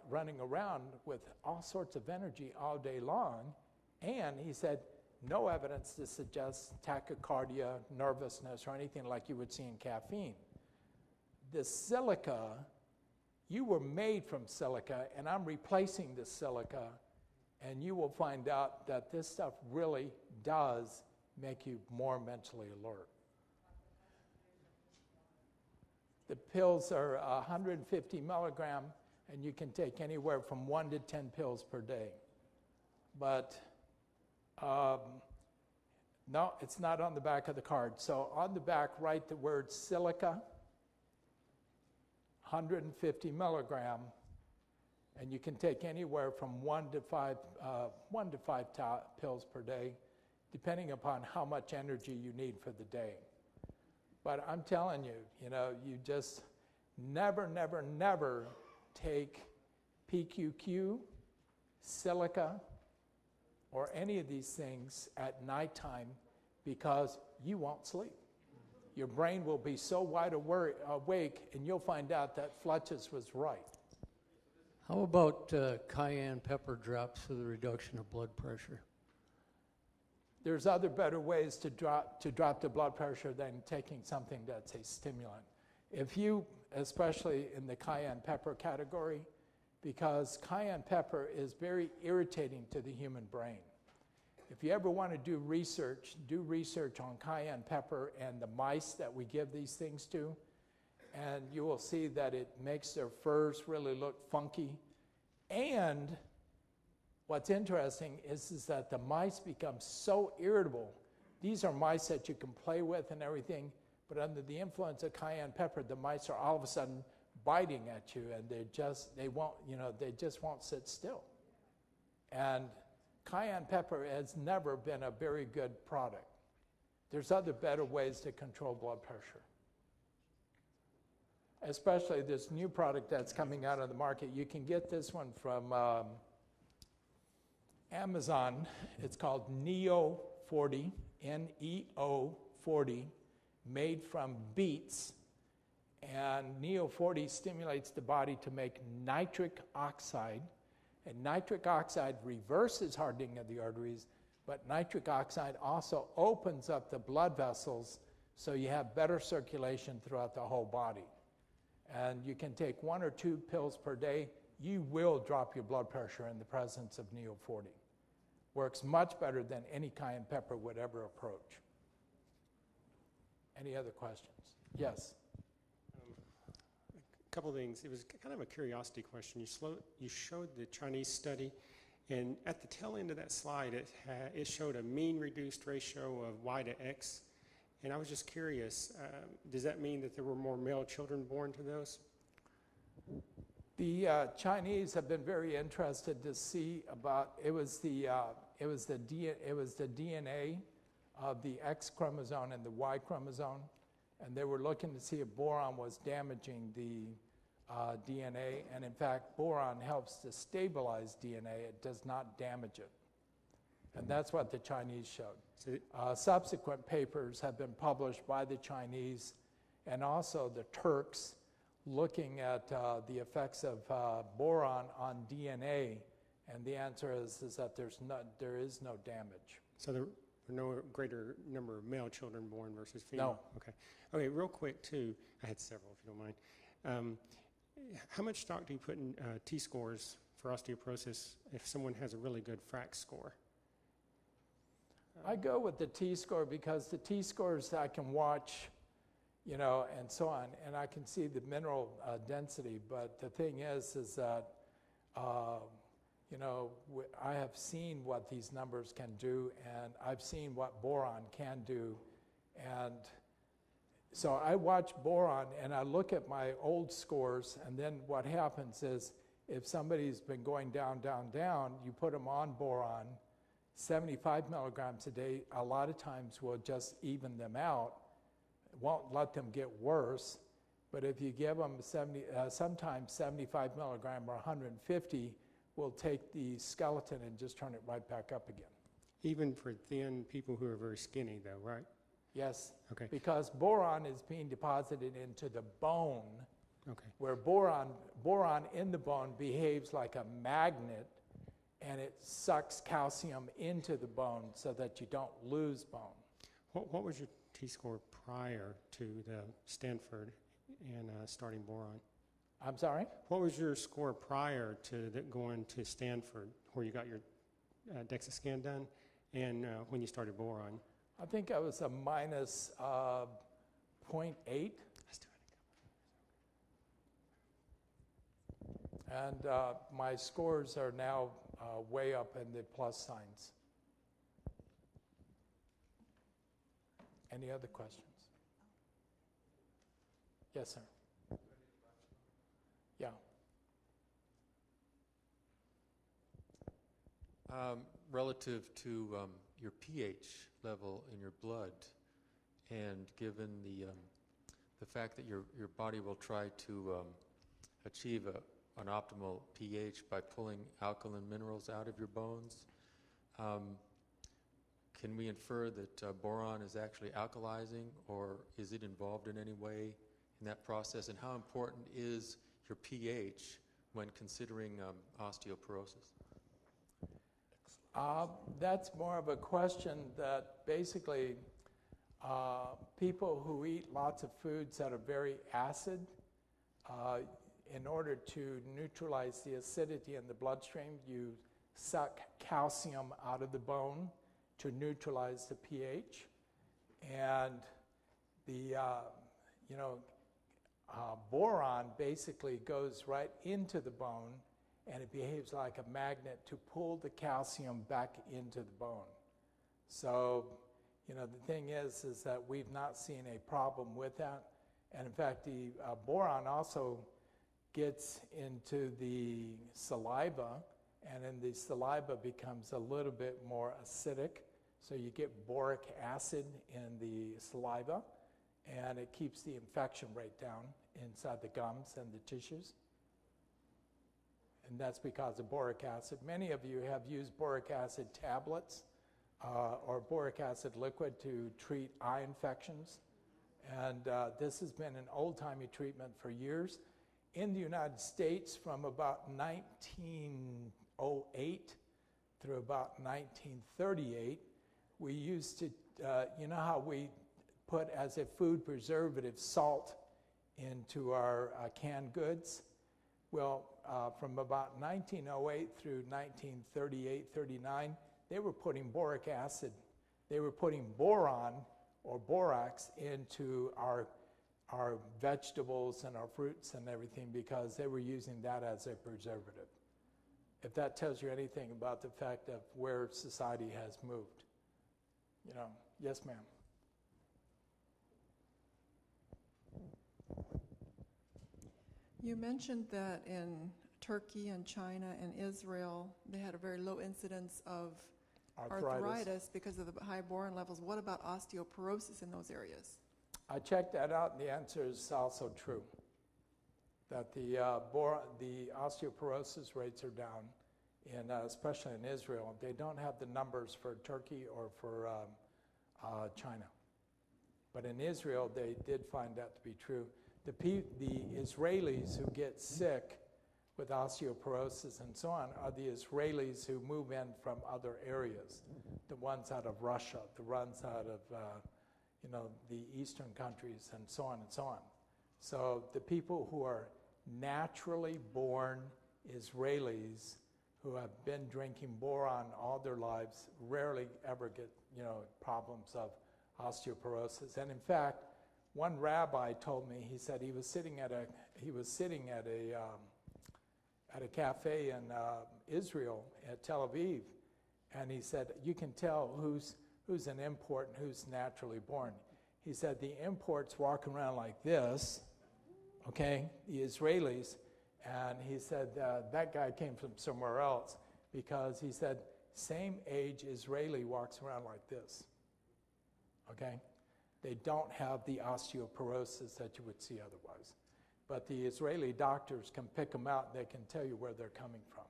running around with all sorts of energy all day long." And he said, "No evidence to suggest tachycardia, nervousness, or anything like you would see in caffeine. The silica, you were made from silica, and I'm replacing the silica, and you will find out that this stuff really does make you more mentally alert." The pills are 150 milligram, and you can take anywhere from 1 to 10 pills per day. But no, it's not on the back of the card. So on the back, write the word silica, 150 milligram, and you can take anywhere from 1 to 5 pills per day, depending upon how much energy you need for the day. But I'm telling you, you just never, never, never take PQQ, silica, or any of these things at nighttime, because you won't sleep. Your brain will be so wide awake, and you'll find out that Flechas was right.
How about cayenne pepper drops for the reduction of blood pressure?
There's other better ways to drop the blood pressure than taking something that's a stimulant. If you, especially in the cayenne pepper category, because cayenne pepper is very irritating to the human brain. If you ever want to do research on cayenne pepper and the mice that we give these things to, and you will see that it makes their furs really look funky. And what's interesting is that the mice become so irritable. These are mice that you can play with and everything, but under the influence of cayenne pepper, the mice are all of a sudden biting at you, and they just won't sit still. And cayenne pepper has never been a very good product. There's other better ways to control blood pressure. Especially this new product that's coming out of the market. You can get this one from Amazon. It's called Neo 40, Neo 40, made from beets. And Neo 40 stimulates the body to make nitric oxide. And nitric oxide reverses hardening of the arteries, but nitric oxide also opens up the blood vessels so you have better circulation throughout the whole body. And you can take 1 or 2 pills per day. You will drop your blood pressure in the presence of Neo 40. Works much better than any cayenne pepper would ever approach. Any other questions? Yes.
A couple of things. It was kind of a curiosity question. You showed the Chinese study, and at the tail end of that slide, it showed a mean reduced ratio of Y to X. And I was just curious, does that mean that there were more male children born to those?
The Chinese have been very interested to see about, it was the DNA of the X chromosome and the Y chromosome, and they were looking to see if boron was damaging the DNA, and in fact, boron helps to stabilize DNA. It does not damage it. And that's what the Chinese showed. Subsequent papers have been published by the Chinese and also the Turks looking at the effects of boron on DNA, and the answer is that there is no damage.
So there were no greater number of male children born versus female? No. Okay, real quick too, I had several if you don't mind. How much stock do you put in T-scores for osteoporosis if someone has a really good FRAX score?
I go with the T-score because the T-scores I can watch, and so on, and I can see the mineral density. But the thing is that, I have seen what these numbers can do, and I've seen what boron can do, and So I watch boron and I look at my old scores, and then what happens is if somebody's been going down, down, down, you put them on boron, 75 milligrams a day, a lot of times will just even them out. It won't let them get worse, but if you give them sometimes 75 milligram or 150, will take the skeleton and just turn it right back up again.
Even for thin people who are very skinny, though, right?
Yes,
Okay.
because boron is being deposited into the bone,
Okay.
where boron in the bone behaves like a magnet, and it sucks calcium into the bone so that you don't lose bone.
What was your T-score prior to the Stanford and starting boron?
I'm sorry?
What was your score prior to going to Stanford, where you got your DEXA scan done, and when you started boron?
I think I was a minus 0.8. And my scores are now way up in the plus signs. Any other questions? Yes, sir. Yeah.
Relative to your pH level in your blood, and given the fact that your body will try to achieve an optimal pH by pulling alkaline minerals out of your bones, can we infer that boron is actually alkalizing, or is it involved in any way in that process? And how important is your pH when considering osteoporosis?
That's more of a question that basically people who eat lots of foods that are very acid, in order to neutralize the acidity in the bloodstream, you suck calcium out of the bone to neutralize the pH. And the boron basically goes right into the bone, and it behaves like a magnet to pull the calcium back into the bone. So, the thing is that we've not seen a problem with that. And in fact, the boron also gets into the saliva, and then the saliva becomes a little bit more acidic. So you get boric acid in the saliva, and it keeps the infection rate down inside the gums and the tissues. And that's because of boric acid. Many of you have used boric acid tablets or boric acid liquid to treat eye infections. And this has been an old-timey treatment for years. In the United States, from about 1908 through about 1938, we used to, you know how we put as a food preservative salt into our canned goods? Well, from about 1908 through 1938, 39, they were putting boric acid, they were putting boron or borax into our vegetables and our fruits and everything, because they were using that as a preservative. If that tells you anything about the fact of where society has moved. Yes, ma'am.
You mentioned that in Turkey and China and Israel, they had a very low incidence of arthritis because of the high boron levels. What about osteoporosis in those areas?
I checked that out, and the answer is also true. That the osteoporosis rates are down, especially in Israel. They don't have the numbers for Turkey or for China. But in Israel, they did find that to be true. The Israelis who get sick with osteoporosis and so on are the Israelis who move in from other areas, the ones out of Russia, the ones out of the eastern countries, and so on and so on. So the people who are naturally born Israelis who have been drinking boron all their lives rarely ever get problems of osteoporosis. And in fact, one rabbi told me, he said he was sitting at a cafe in Israel at Tel Aviv, and he said you can tell who's an import and who's naturally born. He said the imports walk around like this, okay, the Israelis, and he said that guy came from somewhere else because he said same age Israeli walks around like this, okay? They don't have the osteoporosis that you would see otherwise. But the Israeli doctors can pick them out and they can tell you where they're coming from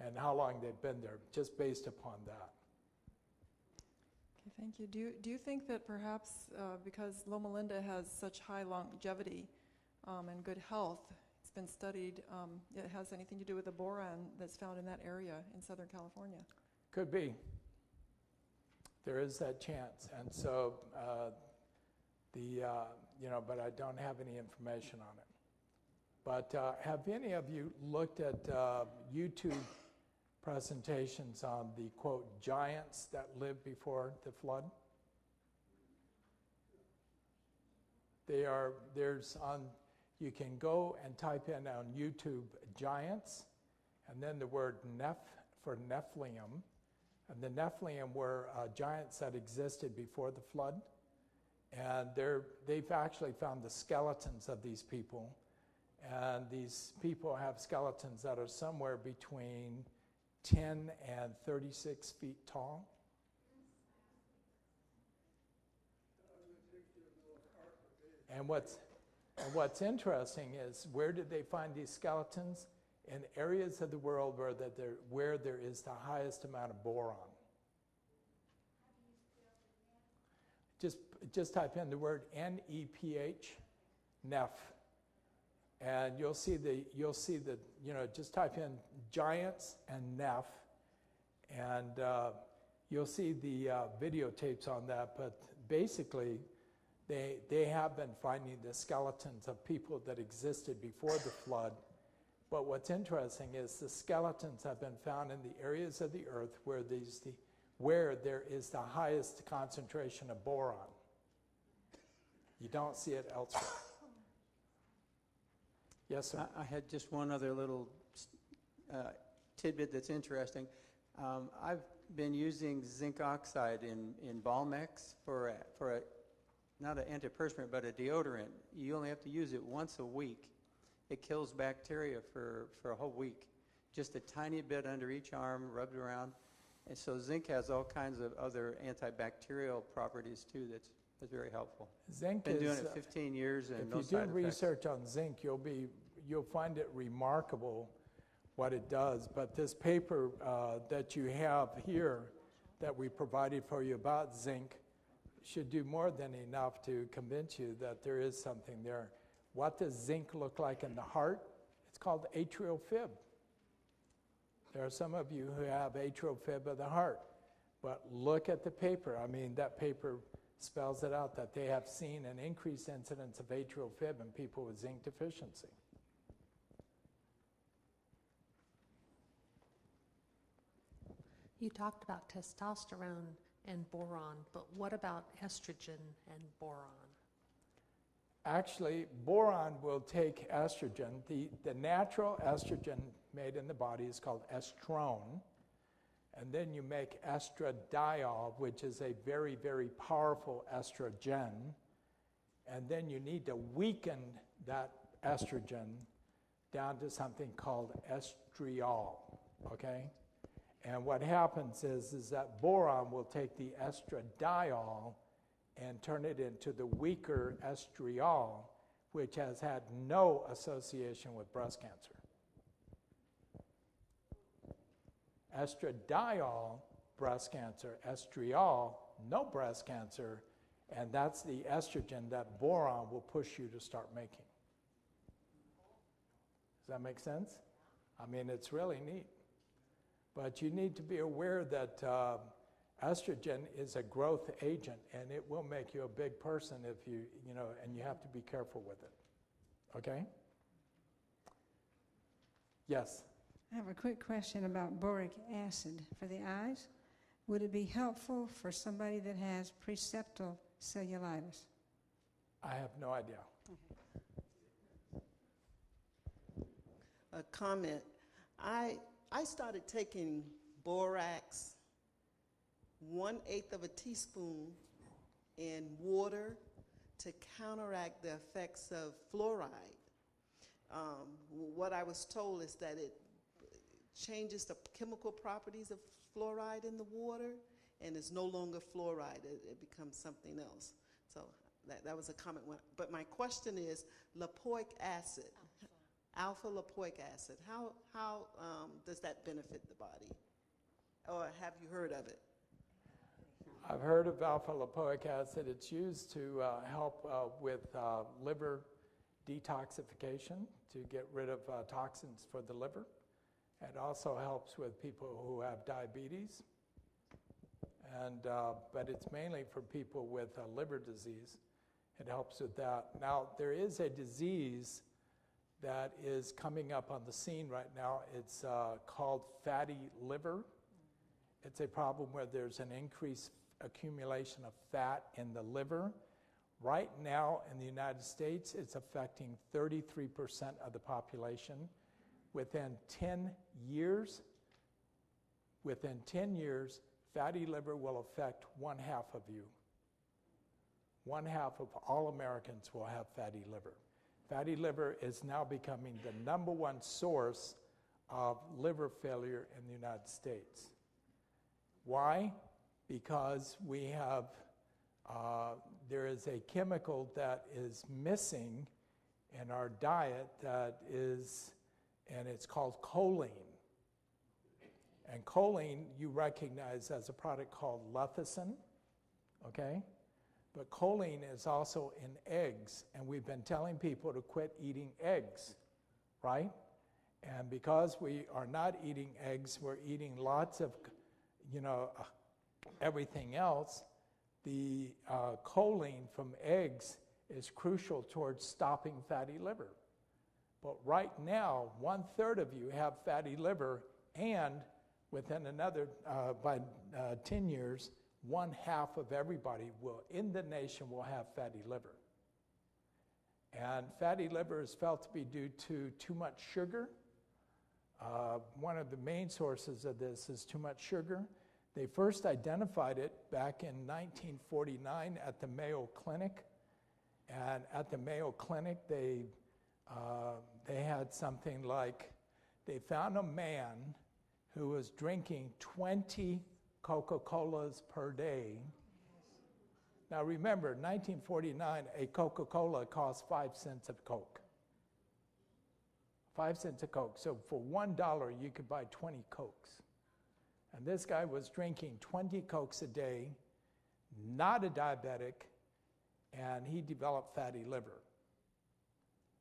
and how long they've been there just based upon that.
Okay, thank you. Do you think that perhaps because Loma Linda has such high longevity and good health, it's been studied, it has anything to do with the boron that's found in that area in Southern California?
Could be. There is that chance. And so, but I don't have any information on it. But have any of you looked at YouTube presentations on the, quote, giants that lived before the flood? You can go and type in on YouTube giants, and then the word for Nephilim. And the Nephilim were giants that existed before the flood. And they've actually found the skeletons of these people. And these people have skeletons that are somewhere between 10 and 36 feet tall. And what's interesting is, where did they find these skeletons? In areas of the world where there is the highest amount of boron. Just type in the word NEPH, Neph, and you'll see just type in giants and Neph, and you'll see the videotapes on that. But basically, they have been finding the skeletons of people that existed before the flood. But what's interesting is the skeletons have been found in the areas of the earth where there is the highest concentration of boron. You don't see it elsewhere. Yes, sir.
I had just one other little tidbit that's interesting. I've been using zinc oxide in Balmex for not an antiperspirant, but a deodorant. You only have to use it once a week. It kills bacteria for a whole week. Just a tiny bit under each arm, rubbed around. And so zinc has all kinds of other antibacterial properties too that's very helpful.
Zinc
been
is,
doing it 15 years and no
if you
side
do
effects.
research on zinc, you'll find it remarkable what it does. But this paper that you have here that we provided for you about zinc should do more than enough to convince you that there is something there. What does zinc look like in the heart? It's called atrial fib. There are some of you who have atrial fib of the heart. But look at the paper. I mean, that paper spells it out that they have seen an increased incidence of atrial fib in people with zinc deficiency.
You talked about testosterone and boron, but what about estrogen and boron?
Actually, boron will take estrogen. The natural estrogen made in the body is called estrone. And then you make estradiol, which is a very, very powerful estrogen. And then you need to weaken that estrogen down to something called estriol, okay? And what happens is that boron will take the estradiol and turn it into the weaker estriol, which has had no association with breast cancer. Estradiol, breast cancer. Estriol, no breast cancer. And that's the estrogen that boron will push you to start making. Does that make sense? I mean, it's really neat. But you need to be aware that estrogen is a growth agent, and it will make you a big person if and you have to be careful with it. Okay? Yes?
I have a quick question about boric acid for the eyes. Would it be helpful for somebody that has preseptal cellulitis?
I have no idea.
A comment. I started taking borax 1/8 of a teaspoon in water to counteract the effects of fluoride. What I was told is that it changes the chemical properties of fluoride in the water, and it's no longer fluoride. It becomes something else. So that was a comment. But my question is, lipoic acid, alpha lipoic acid, how does that benefit the body? Or have you heard of it?
I've heard of alpha lipoic acid. It's used to help with liver detoxification, to get rid of toxins for the liver. It also helps with people who have diabetes, but it's mainly for people with liver disease. It helps with that. Now, there is a disease that is coming up on the scene right now. It's called fatty liver. It's a problem where there's an increased accumulation of fat in the liver. Right now in the United States, it's affecting 33% of the population. Within 10 years, fatty liver will affect 1/2 of you. 1/2 of all Americans will have fatty liver. Fatty liver is now becoming the #1 source of liver failure in the United States. Why? Because we have, there is a chemical that is missing in our diet and it's called choline. And choline you recognize as a product called lecithin, okay? But choline is also in eggs, and we've been telling people to quit eating eggs, right? And because we are not eating eggs, we're eating lots of, everything else. The choline from eggs is crucial towards stopping fatty liver. But right now, 1/3 of you have fatty liver, and within another, by 10 years, 1/2 of everybody in the nation will have fatty liver. And fatty liver is felt to be due to too much sugar. One of the main sources of this is too much sugar. They first identified it back in 1949 at the Mayo Clinic. And at the Mayo Clinic, they had something like, they found a man who was drinking 20 Coca-Colas per day. Now remember, 1949, a Coca-Cola cost 5 cents of Coke. 5 cents of Coke. So for $1, you could buy 20 Cokes. And this guy was drinking 20 Cokes a day, not a diabetic, and he developed fatty liver.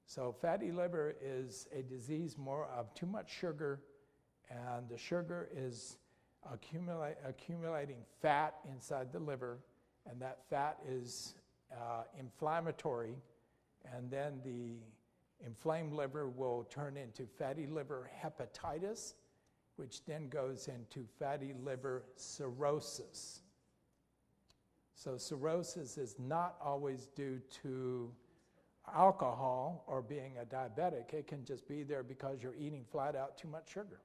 So fatty liver is a disease more of too much sugar, and the sugar is accumulating fat inside the liver, and that fat is inflammatory, and then the inflamed liver will turn into fatty liver hepatitis, which then goes into fatty liver cirrhosis. So cirrhosis is not always due to alcohol or being a diabetic. It can just be there because you're eating flat out too much sugar.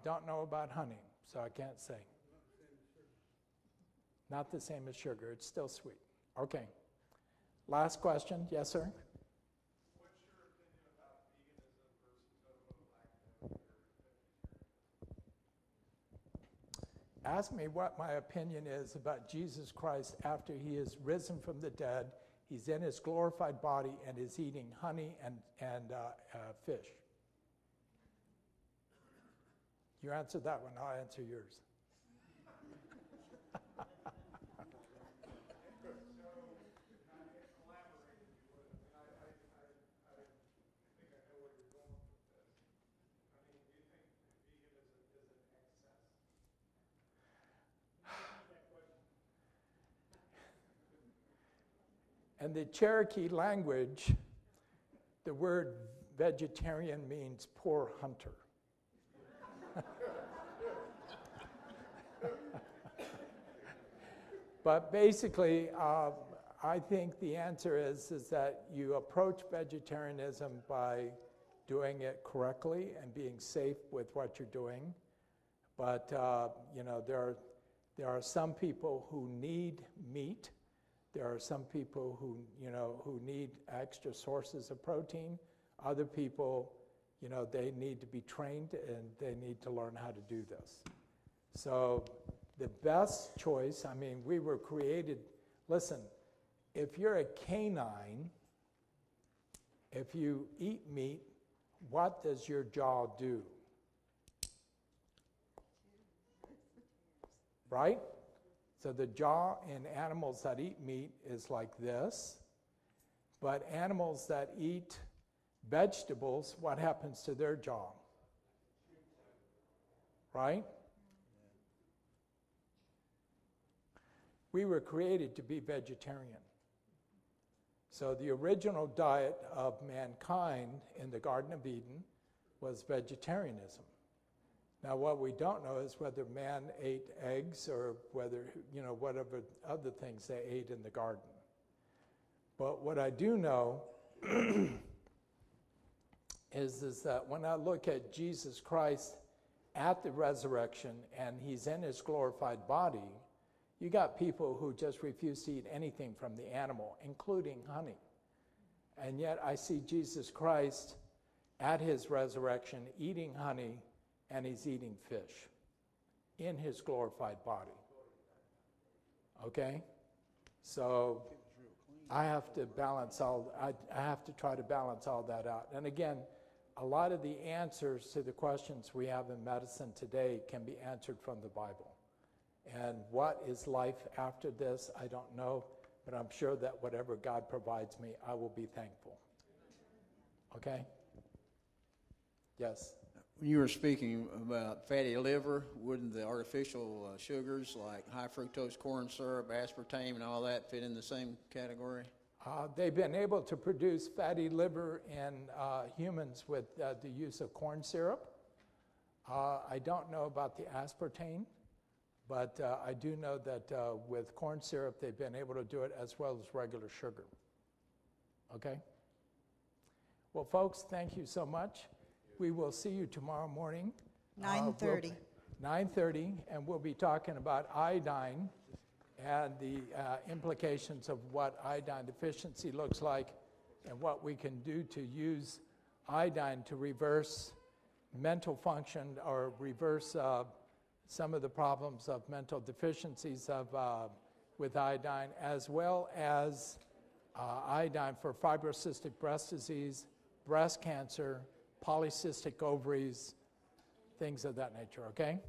Don't know about honey, so I can't say. Not the same as sugar. It's still sweet. Okay. Last question. Yes, sir?
What's your opinion about veganism versus
Ask me what my opinion is about Jesus Christ after he is risen from the dead. He's in his glorified body and is eating honey and fish. You answer that one, I'll answer yours. In the Cherokee language, the word vegetarian means poor hunter. But basically, I think the answer is that you approach vegetarianism by doing it correctly and being safe with what you're doing. But there are There are some people who need meat. There are some people who, who need extra sources of protein. Other people, they need to be trained and they need to learn how to do this. So the best choice, we were created, listen, if you're a canine, if you eat meat, what does your jaw do? Right? So the jaw in animals that eat meat is like this, but animals that eat vegetables, what happens to their jaw? Right? We were created to be vegetarian. So the original diet of mankind in the Garden of Eden was vegetarianism. Now what we don't know is whether man ate eggs or whether, whatever other things they ate in the garden. But what I do know is that when I look at Jesus Christ at the resurrection and he's in his glorified body, you got people who just refuse to eat anything from the animal, including honey. And yet I see Jesus Christ at his resurrection eating honey, and he's eating fish in his glorified body. Okay? So I have to I have to try to balance all that out. And again, a lot of the answers to the questions we have in medicine today can be answered from the Bible. And what is life after this, I don't know, but I'm sure that whatever God provides me, I will be thankful. Okay? Yes?
When you were speaking about fatty liver, wouldn't the artificial sugars like high fructose corn syrup, aspartame, and all that fit in the same category?
They've been able to produce fatty liver in humans with the use of corn syrup. I don't know about the aspartame, but I do know that with corn syrup, they've been able to do it as well as regular sugar. Okay? Well, folks, thank you so much. We will see you tomorrow morning.
9:30.
9:30, and we'll be talking about iodine and the implications of what iodine deficiency looks like and what we can do to use iodine to reverse mental function or reverse some of the problems of mental deficiencies with iodine, as well as iodine for fibrocystic breast disease, breast cancer, polycystic ovaries, things of that nature, okay?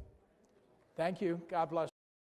Thank you. God bless.